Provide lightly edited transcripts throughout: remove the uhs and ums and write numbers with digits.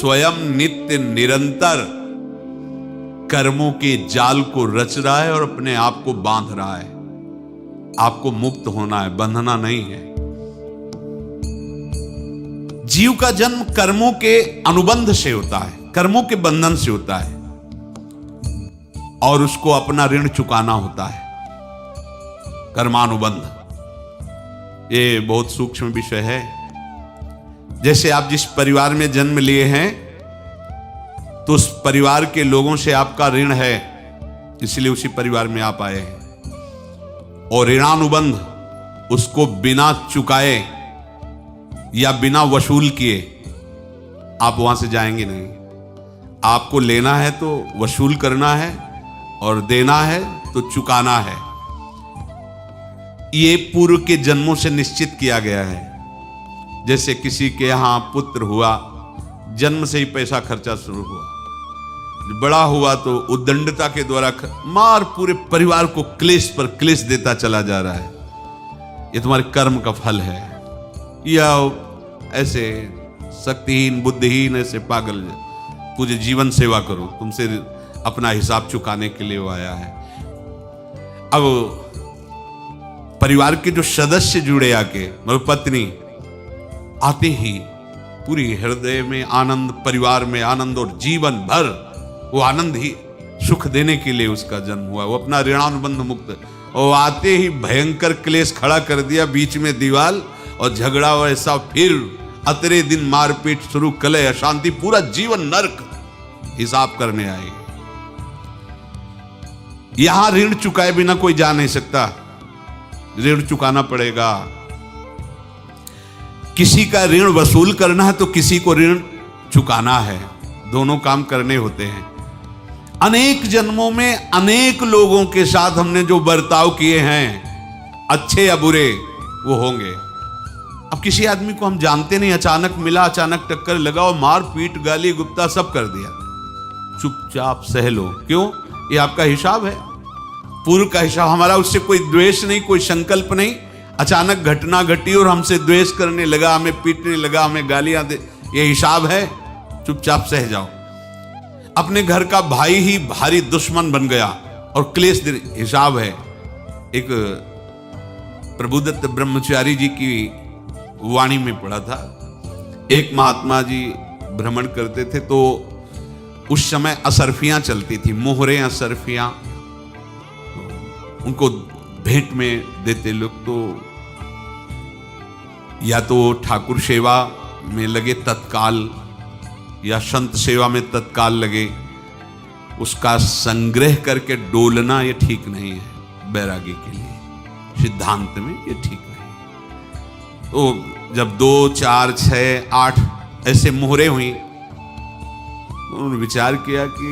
स्वयं नित्य निरंतर कर्मों के जाल को रच रहा है और अपने आप को बांध रहा है। आपको मुक्त होना है, बंधना नहीं है। जीव का जन्म कर्मों के अनुबंध से होता है, कर्मों के बंधन से होता है, और उसको अपना ऋण चुकाना होता है। कर्मानुबंध ये बहुत सूक्ष्म विषय है। जैसे आप जिस परिवार में जन्म लिए हैं तो उस परिवार के लोगों से आपका ऋण है, इसलिए उसी परिवार में आप आए हैं। और ऋणानुबंध उसको बिना चुकाए या बिना वसूल किए आप वहां से जाएंगे नहीं। आपको लेना है तो वसूल करना है और देना है तो चुकाना है। ये पूर्व के जन्मों से निश्चित किया गया है। जैसे किसी के यहां पुत्र हुआ, जन्म से ही पैसा खर्चा शुरू हुआ, बड़ा हुआ तो उद्दंडता के द्वारा मार पूरे परिवार को क्लेश पर क्लेश देता चला जा रहा है। ये तुम्हारे कर्म का फल है। या ऐसे शक्तिहीन बुद्धिहीन ऐसे पागल पूरे जीवन सेवा करो, तुमसे अपना हिसाब चुकाने के लिए वो आया है। अब परिवार के जो सदस्य जुड़े आके, मतलब पत्नी आते ही पूरी हृदय में आनंद, परिवार में आनंद, और जीवन भर वो आनंद ही सुख देने के लिए उसका जन्म हुआ। वो अपना ऋणानुबंध मुक्त, और आते ही भयंकर क्लेश खड़ा कर दिया, बीच में दीवार और झगड़ा वैसा, फिर अतरे दिन मारपीट शुरू, कलह अशांति, पूरा जीवन नरक हिसाब करने आए। यहां ऋण चुकाए बिना कोई जा नहीं सकता, ऋण चुकाना पड़ेगा। किसी का ऋण वसूल करना है तो किसी को ऋण चुकाना है, दोनों काम करने होते हैं। अनेक जन्मों में अनेक लोगों के साथ हमने जो बर्ताव किए हैं, अच्छे या बुरे, वो होंगे। अब किसी आदमी को हम जानते नहीं, अचानक मिला, अचानक टक्कर लगा और मार पीट गाली गुप्ता सब कर दिया, चुपचाप सह लो। क्यों? ये आपका हिसाब है, पूर्व का हिसाब। हमारा उससे कोई द्वेष नहीं, कोई संकल्प नहीं। अचानक घटना घटी और हमसे द्वेष करने लगा, हमें पीटने लगा, हमें गालियां दे, ये हिसाब है, चुपचाप सह जाओ। अपने घर का भाई ही भारी दुश्मन बन गया और क्लेश दे, हिसाब है। एक प्रभुदत्त ब्रह्मचारी जी की वाणी में पढ़ा था, एक महात्मा जी भ्रमण करते थे तो उस समय असरफियां चलती थी, मोहरे असरफियां, उनको भेंट में देते लोग। तो या तो ठाकुर सेवा में लगे तत्काल, या संत सेवा में तत्काल लगे, उसका संग्रह करके डोलना ये ठीक नहीं है बैरागी के लिए, सिद्धांत में ये ठीक नहीं। तो जब 2, 4, 6, 8 ऐसे मोहरे हुई, उन्होंने विचार किया कि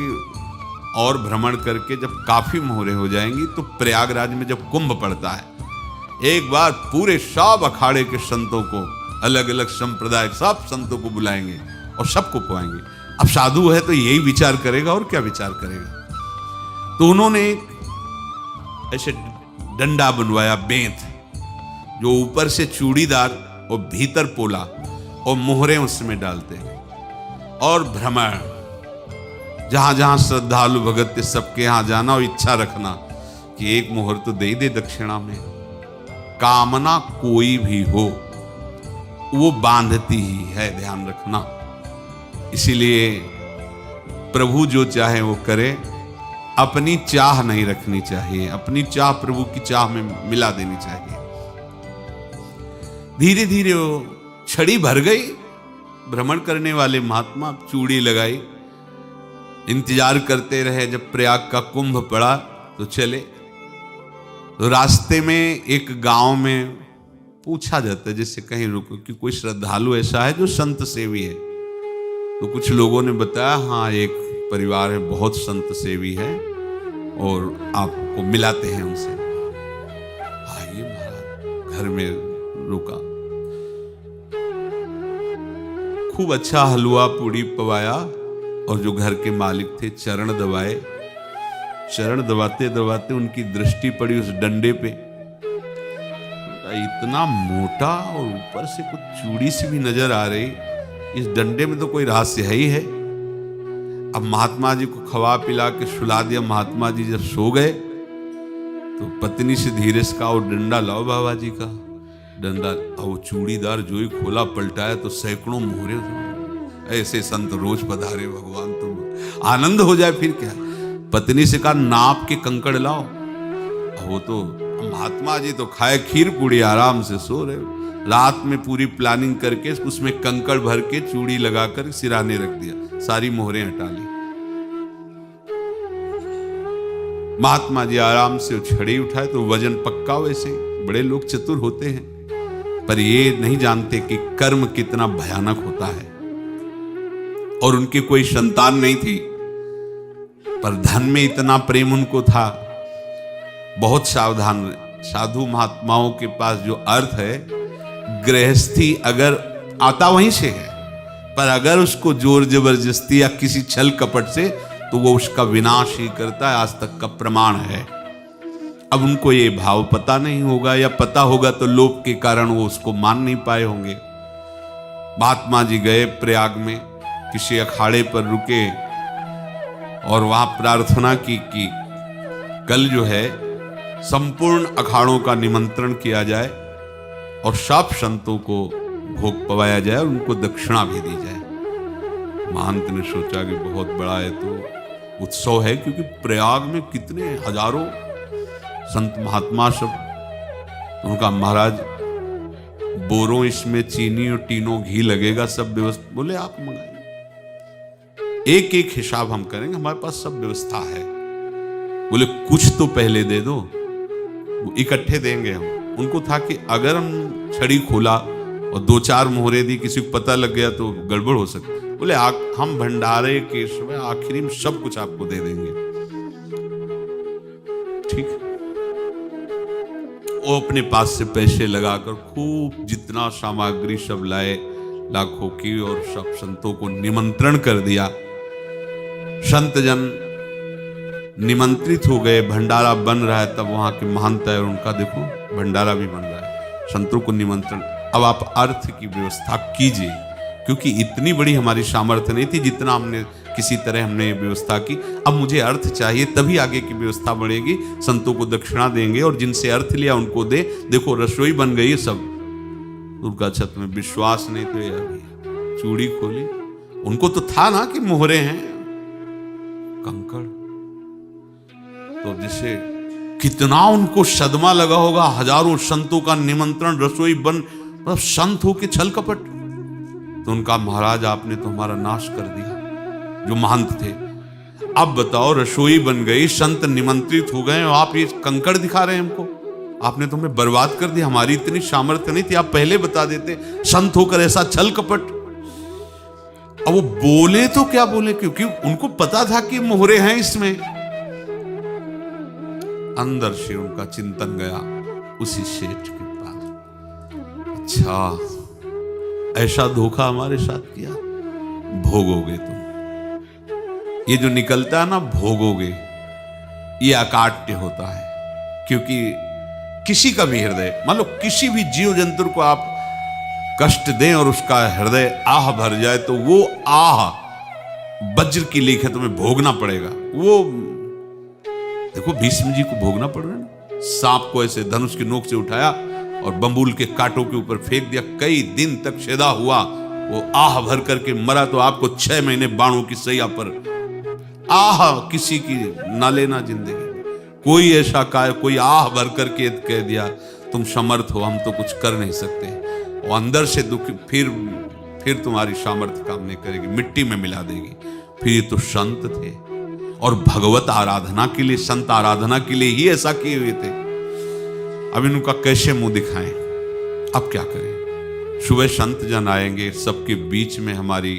और भ्रमण करके जब काफी मोहरे हो जाएंगी तो प्रयागराज में जब कुंभ पड़ता है, एक बार पूरे सब अखाड़े के संतों को, अलग अलग संप्रदाय सब संतों को बुलाएंगे और सबको पुआएंगे। अब साधु है तो यही विचार करेगा, और क्या विचार करेगा। तो उन्होंने ऐसे डंडा बनवाया, बेंत, जो ऊपर से चूड़ीदार और भीतर पोला, और मोहरे उसमें डालते हैं। और भ्रमण, जहां जहां श्रद्धालु भगत थे सबके यहां जाना और इच्छा रखना कि एक मोहर तो दे दे दक्षिणा में। कामना कोई भी हो वो बांधती ही है, ध्यान रखना। इसीलिए प्रभु जो चाहे वो करे, अपनी चाह नहीं रखनी चाहिए, अपनी चाह प्रभु की चाह में मिला देनी चाहिए। धीरे धीरे वो छड़ी भर गई, भ्रमण करने वाले महात्मा चूड़ी लगाई, इंतजार करते रहे। जब प्रयाग का कुंभ पड़ा तो चले। तो रास्ते में एक गांव में पूछा जाता है, जैसे कहीं रुको कि कोई श्रद्धालु ऐसा है जो संत सेवी है। तो कुछ लोगों ने बताया, हाँ एक परिवार है बहुत संत सेवी है और आपको मिलाते हैं उनसे। आइए महाराज, घर में रुका, खूब अच्छा हलवा पूड़ी पवाया, और जो घर के मालिक थे चरण दबाए। चरण दबाते दबाते उनकी दृष्टि पड़ी उस डंडे पे, इतना मोटा और ऊपर से कुछ चूड़ी सी भी नजर आ रही। इस डंडे में तो कोई रहस्य है ही है। अब महात्मा जी को खवा पिला के सुला दिया। महात्मा जी जब सो गए तो पत्नी से धीरे से कहा, वो डंडा लाओ बाबा जी का डंडा। अब वो चूड़ीदार जो ही खोला पलटाया तो सैकड़ों मोहरे। ऐसे संत रोज पधारे भगवान, तुम आनंद हो जाए फिर क्या। पत्नी से कहा, नाप के कंकड़ लाओ। वो तो महात्मा जी तो खाए खीर पूड़ी, आराम से सो रहे। रात में पूरी प्लानिंग करके उसमें कंकड़ भर के चूड़ी लगाकर सिराने रख दिया, सारी मोहरें हटा ली। महात्मा जी आराम से छड़ी उठाए तो वजन पक्का। वैसे बड़े लोग चतुर होते हैं, पर ये नहीं जानते कि कर्म कितना भयानक होता है। और उनकी कोई संतान नहीं थी, पर धन में इतना प्रेम उनको था। बहुत सावधान। साधु महात्माओं के पास जो अर्थ है, गृहस्थी अगर आता वहीं से है, पर अगर उसको जोर जबरदस्ती या किसी छल कपट से, तो वो उसका विनाश ही करता है। आज तक का प्रमाण है। अब उनको ये भाव पता नहीं होगा, या पता होगा तो लोभ के कारण वो उसको मान नहीं पाए होंगे। महात्मा जी गए प्रयाग में, किसी अखाड़े पर रुके और वहां प्रार्थना की कि कल जो है संपूर्ण अखाड़ों का निमंत्रण किया जाए और सब संतों को भोग पवाया जाए और उनको दक्षिणा भी दी जाए। महंत ने सोचा कि बहुत बड़ा है तो उत्सव है, क्योंकि प्रयाग में कितने हजारों संत महात्मा सब। उनका महाराज बोरों इसमें चीनी और टीनों घी लगेगा, सब व्यवस्था। बोले आप मंगाइए, एक एक हिसाब हम करेंगे, हमारे पास सब व्यवस्था है। बोले कुछ तो पहले दे दो, वो इकट्ठे देंगे हम। उनको था कि अगर हम छड़ी खोला और दो चार मोहरे दी, किसी को पता लग गया तो गड़बड़ हो सकती। बोले हम भंडारे के समय आखिरी में सब कुछ आपको दे देंगे। ठीक। वो अपने पास से पैसे लगाकर खूब जितना सामग्री सब लाए, लाखों की, और सब संतों को निमंत्रण कर दिया। संत जन निमंत्रित हो गए, भंडारा बन रहा है। तब वहां के महंत है, उनका देखो भंडारा भी बन रहा है, संतों को निमंत्रण। अब आप अर्थ की व्यवस्था कीजिए, क्योंकि इतनी बड़ी हमारी सामर्थ्य नहीं थी जितना हमने किसी तरह हमने व्यवस्था की। अब मुझे अर्थ चाहिए, तभी आगे की व्यवस्था बढ़ेगी। संतों को दक्षिणा देंगे और जिनसे अर्थ लिया उनको दे। देखो रसोई बन गई सब। दुर्गा छत में विश्वास नहीं तो यार, चूड़ी खोली। उनको तो था ना कि मोहरे हैं, कंकड़। तो जैसे कितना उनको सदमा लगा होगा। हजारों संतों का निमंत्रण, रसोई बन, मतलब संत हो के छल कपट। तो उनका महाराज आपने तो हमारा नाश कर दिया, जो महंत थे। अब बताओ, रसोई बन गई, संत निमंत्रित हो गए, और आप ये कंकड़ दिखा रहे हैं हमको। आपने तो हमें बर्बाद कर दिया। हमारी इतनी सामर्थ्य नहीं थी, आप पहले बता देते। संत होकर ऐसा छल कपट। अब वो बोले तो क्या बोले, क्योंकि उनको पता था कि मोहरे हैं इसमें। अंदर से उनका चिंतन गया उसी सेठ के पास। अच्छा, ऐसा धोखा हमारे साथ किया, भोगोगे तुम। ये जो निकलता है ना, भोगोगे, ये अकाट्य होता है। क्योंकि किसी का भी हृदय, मान लो किसी भी जीव जंतु को आप कष्ट दें और उसका हृदय आह भर जाए, तो वो आह वज्र की लेख है, तुम्हें भोगना पड़ेगा। वो देखो भीष्म जी को भोगना पड़ रहा है ना। सांप को ऐसे धनुष की नोक से उठाया और बंबूल के कांटों के ऊपर फेंक दिया, कई दिन तक शेदा हुआ, वो आह भर करके मरा। तो आपको 6 महीने बाणों की सैया पर आह किसी की ना लेना जिंदगी। कोई ऐसा कोई आह भर करके कह दिया तुम समर्थ हो, हम तो कुछ कर नहीं सकते, और अंदर से दुख फिर तुम्हारी सामर्थ्य काम नहीं करेगी, मिट्टी में मिला देगी। फिर ये तो संत थे, और भगवत आराधना के लिए, संत आराधना के लिए ही ऐसा किए हुए थे। अब इनका कैसे मुंह दिखाएं, अब क्या करें। सुबह संत जन आएंगे, सबके बीच में हमारी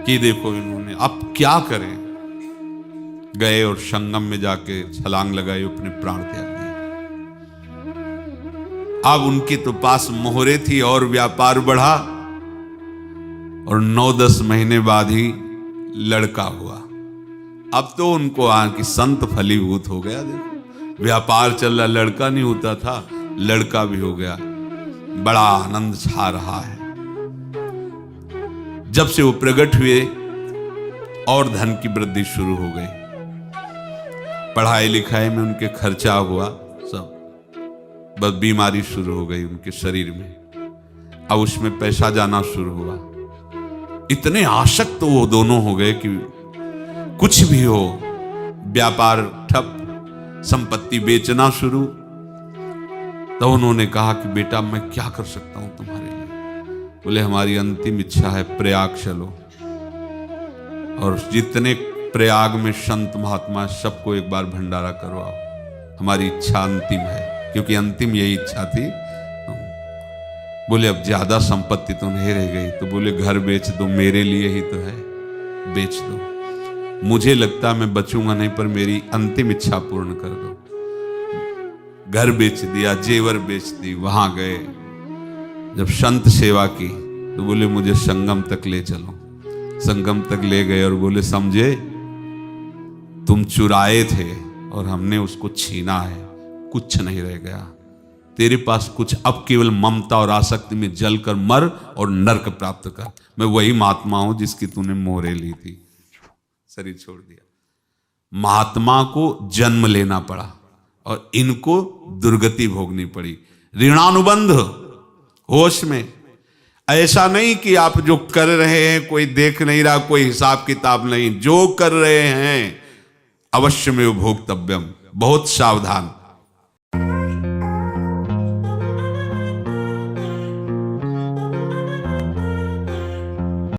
कि देखो इन्होंने, अब क्या करें। गए और संगम में जाके छलांग लगाई, अपने प्राण त्याग दिए। अब उनके तो पास मोहरे थी और व्यापार बढ़ा, और 9-10 महीने बाद ही लड़का हुआ। अब तो उनको कि संत फलीभूत हो गया। देखो व्यापार चल रहा, लड़का नहीं होता था, लड़का भी हो गया। बड़ा आनंद छा रहा है। जब से वो प्रकट हुए और धन की वृद्धि शुरू हो गई, पढ़ाई लिखाई में उनके खर्चा हुआ सब, बस बीमारी शुरू हो गई उनके शरीर में, अब उसमें पैसा जाना शुरू हुआ। इतने आसक्त तो वो दोनों हो गए कि कुछ भी हो, व्यापार ठप, संपत्ति बेचना शुरू। तो उन्होंने कहा कि बेटा मैं क्या कर सकता हूं तुम्हारे लिए? बोले हमारी अंतिम इच्छा है प्रयाग चलो, और जितने प्रयाग में संत महात्मा सबको एक बार भंडारा करवाओ, हमारी इच्छा अंतिम है, क्योंकि अंतिम यही इच्छा थी। बोले अब ज्यादा संपत्ति तो नहीं रह गई, तो बोले घर बेच दो, मेरे लिए ही तो है, बेच दो, मुझे लगता मैं बचूंगा नहीं, पर मेरी अंतिम इच्छा पूर्ण कर दो। घर बेच दिया, जेवर बेच दी, वहां गए, जब संत सेवा की तो बोले मुझे संगम तक ले चलो। संगम तक ले गए और बोले समझे तुम चुराए थे और हमने उसको छीना है, कुछ नहीं रह गया तेरे पास कुछ, अब केवल ममता और आसक्ति में जलकर मर और नरक प्राप्त कर। मैं वही महात्मा हूं जिसकी तूने मोहरे ली थी, शरीर छोड़ दिया। महात्मा को जन्म लेना पड़ा और इनको दुर्गति भोगनी पड़ी। ऋणानुबंध होश में, ऐसा नहीं कि आप जो कर रहे हैं कोई देख नहीं रहा, कोई हिसाब किताब नहीं, जो कर रहे हैं अवश्य में भोक्तव्यम, बहुत सावधान।